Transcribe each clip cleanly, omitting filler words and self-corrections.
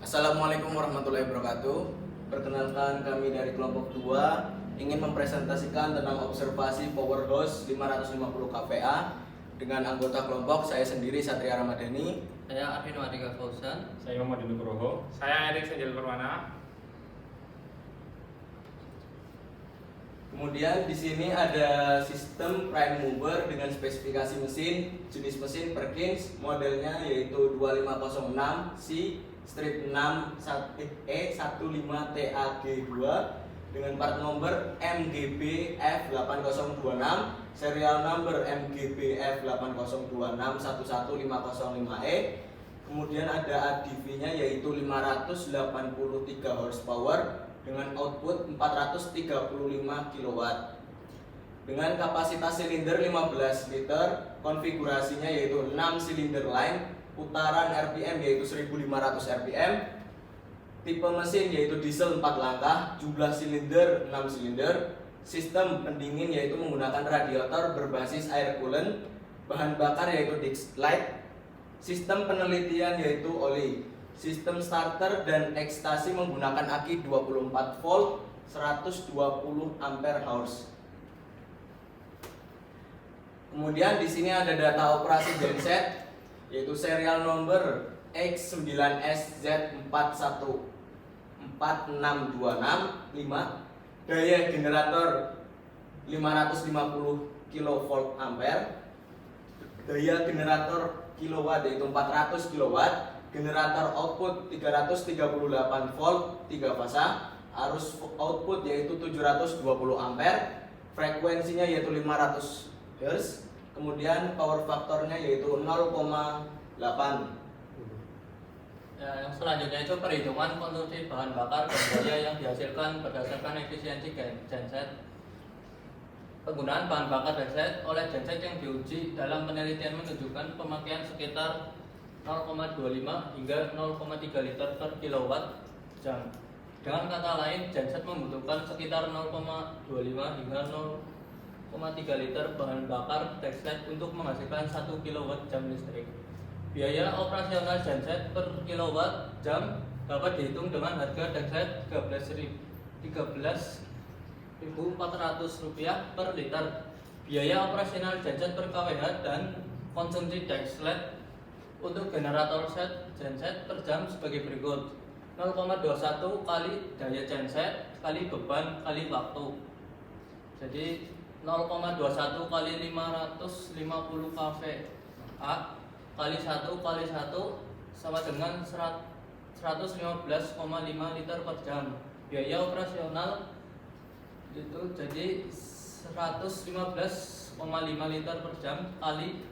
Assalamualaikum warahmatullahi wabarakatuh. Perkenalkan, kami dari kelompok 2 ingin mempresentasikan tentang observasi powerhouse 550 kVA dengan anggota kelompok saya sendiri Satria Ramadhani. Saya Arvin Wadika Fauzan. Saya Muhammad Nugroho. Saya Erik Senjal Perwana. Kemudian di sini ada sistem prime mover dengan spesifikasi mesin, jenis mesin Perkins, modelnya yaitu 2506C strip 6E15TAG2 dengan part number MGB F8026, serial number MGB F8026110505E. Kemudian ada ADV-nya yaitu 583 horsepower dengan output 435 kW. Dengan kapasitas silinder 15 liter, konfigurasinya yaitu 6 silinder line, putaran RPM yaitu 1500 RPM, tipe mesin yaitu diesel 4 langkah, jumlah silinder 6 silinder, sistem pendingin yaitu menggunakan radiator berbasis air coolant, bahan bakar yaitu Dixlite, sistem penelitian yaitu oli, sistem starter dan ekstasi menggunakan aki 24 volt 120 ampere hours. Kemudian di sini ada data operasi genset yaitu serial number X9SZ4146265, daya generator 550 kV ampere, daya generator kilowatt yaitu 400 kilowatt, generator output 338 volt 3 fasa, arus output yaitu 720 ampere, frekuensinya yaitu 500 Hz, kemudian power faktornya yaitu 0,8. Ya, yang selanjutnya itu perhitungan konsumsi bahan bakar dan daya yang dihasilkan berdasarkan efisiensi genset. Penggunaan bahan bakar genset oleh genset yang diuji dalam penelitian menunjukkan pemakaian sekitar 0,25 hingga 0,3 liter per kilowatt jam. Dengan kata lain, genset membutuhkan sekitar 0,25 hingga 0,3 liter bahan bakar genset untuk menghasilkan 1 kilowatt jam listrik. Biaya operasional genset per kilowatt jam dapat dihitung dengan harga genset Rp13.400 per liter. Biaya operasional genset per kWh dan konsumsi Dixlite untuk generator genset per jam sebagai berikut: 0,21 kali daya genset kali beban kali waktu. Jadi 0,21 kali 550 kVA kali 1 kali 1 sama dengan 115,5 liter per jam. Biaya operasional itu jadi 115,5 liter per jam kali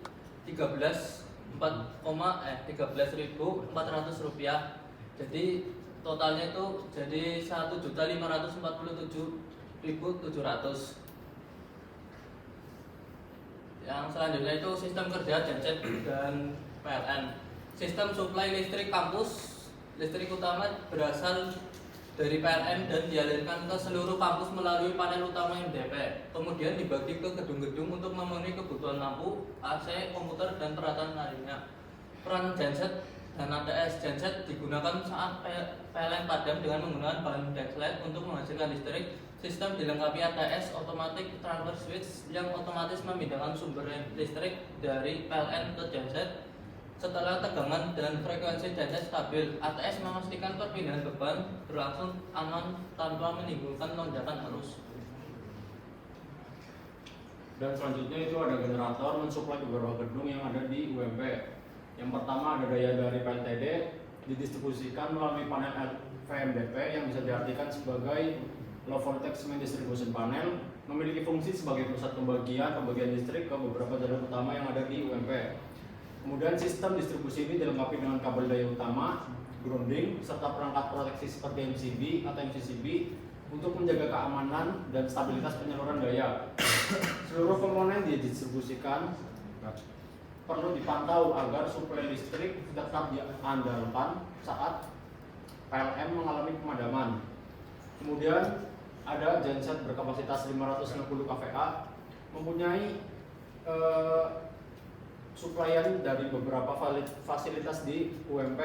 13.400 rupiah. Jadi totalnya itu jadi 1.547.700. Yang selanjutnya itu sistem kerja genset dan PLN. Sistem suplai listrik kampus listrik utama berasal dari PLN dan dialirkan ke seluruh kampus melalui panel utama MDP. Kemudian dibagi ke gedung-gedung untuk memenuhi kebutuhan lampu, AC, komputer, dan peralatan lainnya. Peran genset dan ATS genset digunakan saat PLN padam dengan menggunakan bahan Dixlite untuk menghasilkan listrik. Sistem dilengkapi ATS automatic transfer switch yang otomatis memindahkan sumber listrik dari PLN ke genset. Setelah tegangan dan frekuensi genset stabil, ATS memastikan perpindahan beban berlangsung aman tanpa menimbulkan lonjakan arus. Dan selanjutnya itu ada generator mensuplai beberapa gedung yang ada di UMP. Yang pertama ada daya dari PLTD didistribusikan melalui panel VMDP yang bisa diartikan sebagai low voltage main distribution panel, memiliki fungsi sebagai pusat pembagian listrik ke beberapa jalur utama yang ada di UMP. Kemudian sistem distribusi ini dilengkapi dengan kabel daya utama, grounding, serta perangkat proteksi seperti MCB atau MCCB untuk menjaga keamanan dan stabilitas penyaluran daya. Seluruh komponen didistribusikan perlu dipantau agar suplai listrik tetap diandalkan saat PLN mengalami pemadaman. Kemudian ada genset berkapasitas 560 kVA mempunyai suplaian dari beberapa fasilitas di UMP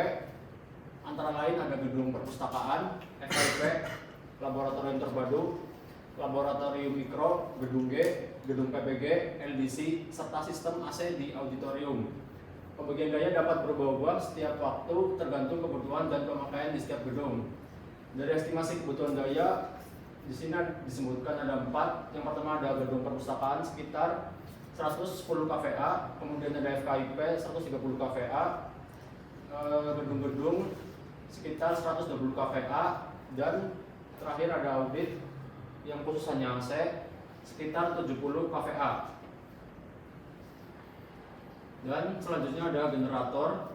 Antara lain ada gedung perpustakaan, FIP, laboratorium terpadu, laboratorium mikro, gedung G, gedung PPG, LDC, serta sistem AC di auditorium. Pembagian daya dapat berubah-ubah setiap waktu tergantung kebutuhan dan pemakaian di setiap gedung. Dari estimasi kebutuhan daya, di sini disebutkan ada 4. Yang pertama ada gedung perpustakaan sekitar 110 kVA, kemudian ada FKIP 130 kVA, gedung-gedung sekitar 120 kVA, dan terakhir ada audit yang khusus hanya AC sekitar 70 kVA. Dan selanjutnya ada generator.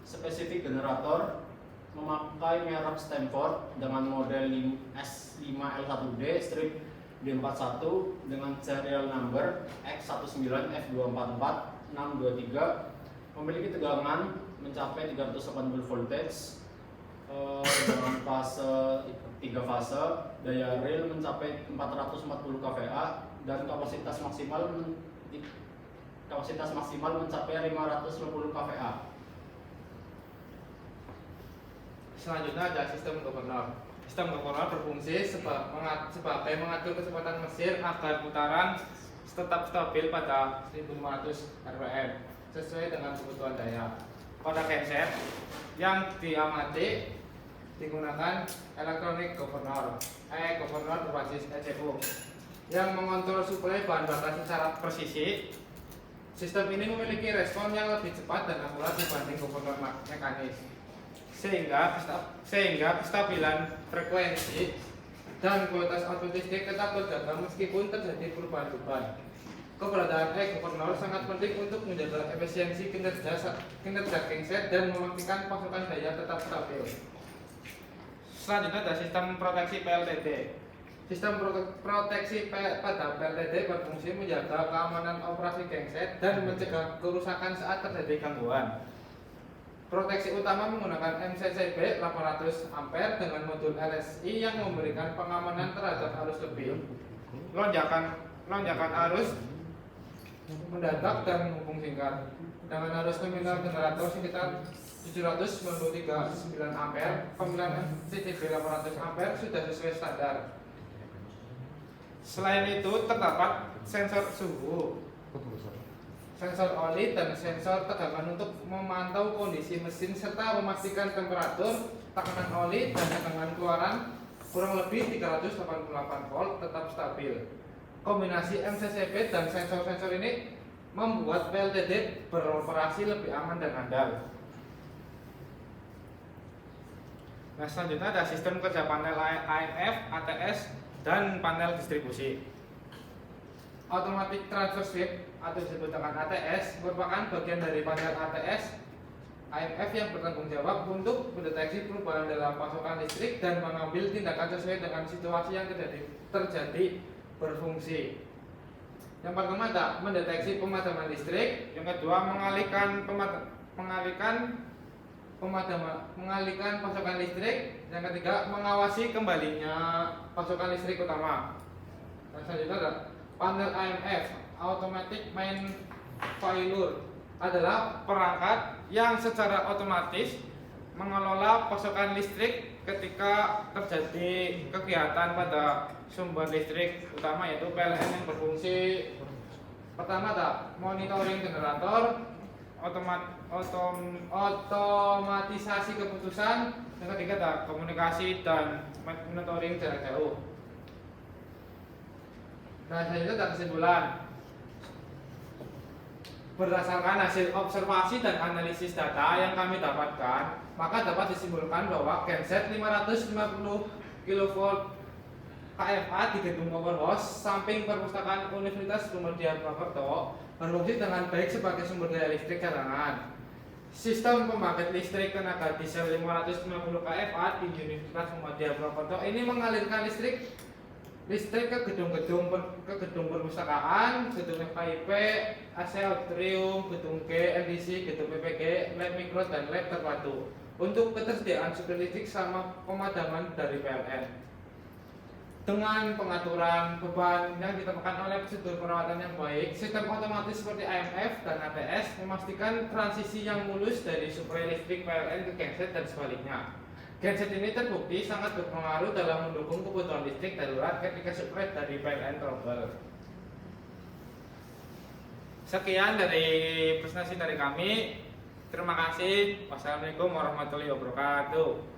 Spesifik generator memakai merek Stanford dengan model S5L1D strip D41 dengan serial number X19F244-623, memiliki tegangan mencapai 380 voltage dengan fase 3 fase, daya rel mencapai 440 kVA, dan kapasitas maksimal mencapai 550 kVA. Selanjutnya ada sistem governor. Sistem governor berfungsi sebagai mengatur kecepatan mesin agar putaran tetap stabil pada 1500 rpm sesuai dengan kebutuhan daya. Pada genset yang diamati digunakan elektronik governor, governor berbasis ECU yang mengontrol suplai bahan bakar secara presisi. Sistem ini memiliki respon yang lebih cepat dan akurat dibanding governor mekanis, sehingga kestabilan frekuensi dan kualitas output listrik tetap terjaga meskipun terjadi perubahan beban. Keberadaan governor sangat penting untuk menjaga efisiensi kinerja genset dan memastikan pasokan daya tetap stabil. Selanjutnya ada sistem proteksi PLTD. Sistem proteksi pada PLTD berfungsi menjaga keamanan operasi genset dan mencegah kerusakan saat terjadi gangguan. Proteksi utama menggunakan MCCB 800 ampere dengan modul LSI yang memberikan pengamanan terhadap arus lebih, lonjakan arus mendadak dan menghubung singkat. Dengan arus nominal generator sekitar 793,9 ampere, pemilihan MCCB 800 ampere sudah sesuai standar. Selain itu terdapat sensor suhu, sensor oli, dan sensor tegangan untuk memantau kondisi mesin serta memastikan temperatur, tekanan oli, dan tegangan keluaran kurang lebih 388 volt tetap stabil. Kombinasi MCCB dan sensor-sensor ini membuat PLTD beroperasi lebih aman dan andal. Nah, selanjutnya ada sistem kerja panel AMF, ATS, dan panel distribusi. Automatic Transfer Switch atau disebut dengan ATS merupakan bagian dari panel ATS AMF yang bertanggung jawab untuk mendeteksi perubahan dalam pasokan listrik dan mengambil tindakan sesuai dengan situasi yang terjadi berfungsi. Yang pertama ada mendeteksi pemadaman listrik, yang kedua mengalihkan pasokan listrik, yang ketiga mengawasi kembalinya pasokan listrik utama. Dan selanjutnya ada panel AMF, Automatic Main Failure, adalah perangkat yang secara otomatis mengelola pasokan listrik ketika terjadi kegiatan pada sumber listrik utama, yaitu PLN yang berfungsi pertama ada monitoring generator, otomatisasi keputusan, yang ketiga ada komunikasi dan monitoring jarak jauh. Nah, selanjutnya ada kesimpulan. Berdasarkan hasil observasi dan analisis data yang kami dapatkan, maka dapat disimpulkan bahwa genset 550 kV KFA di gedung Powerhouse samping perpustakaan Universitas Muhammadiyah Purwokerto berfungsi dengan baik sebagai sumber daya listrik cadangan. Sistem pembangkit listrik tenaga diesel 550 kVA di Universitas Muhammadiyah Purwokerto ini mengalirkan listrik ke gedung perpustakaan, gedung FKIP, AC auditorium, gedung G, LDC, gedung PPG, lab mikro, dan lab terpadu untuk ketersediaan suplai listrik sama pemadaman dari PLN. Dengan pengaturan beban yang ditemukan oleh prosedur perawatan yang baik, sistem otomatis seperti AMF dan ATS memastikan transisi yang mulus dari suplai listrik PLN ke genset dan sebaliknya. Genset ini terbukti sangat berpengaruh dalam mendukung kebutuhan listrik darurat ketika suplai dari PLN trouble. Sekian dari presentasi dari kami. Terima kasih. Wassalamualaikum warahmatullahi wabarakatuh.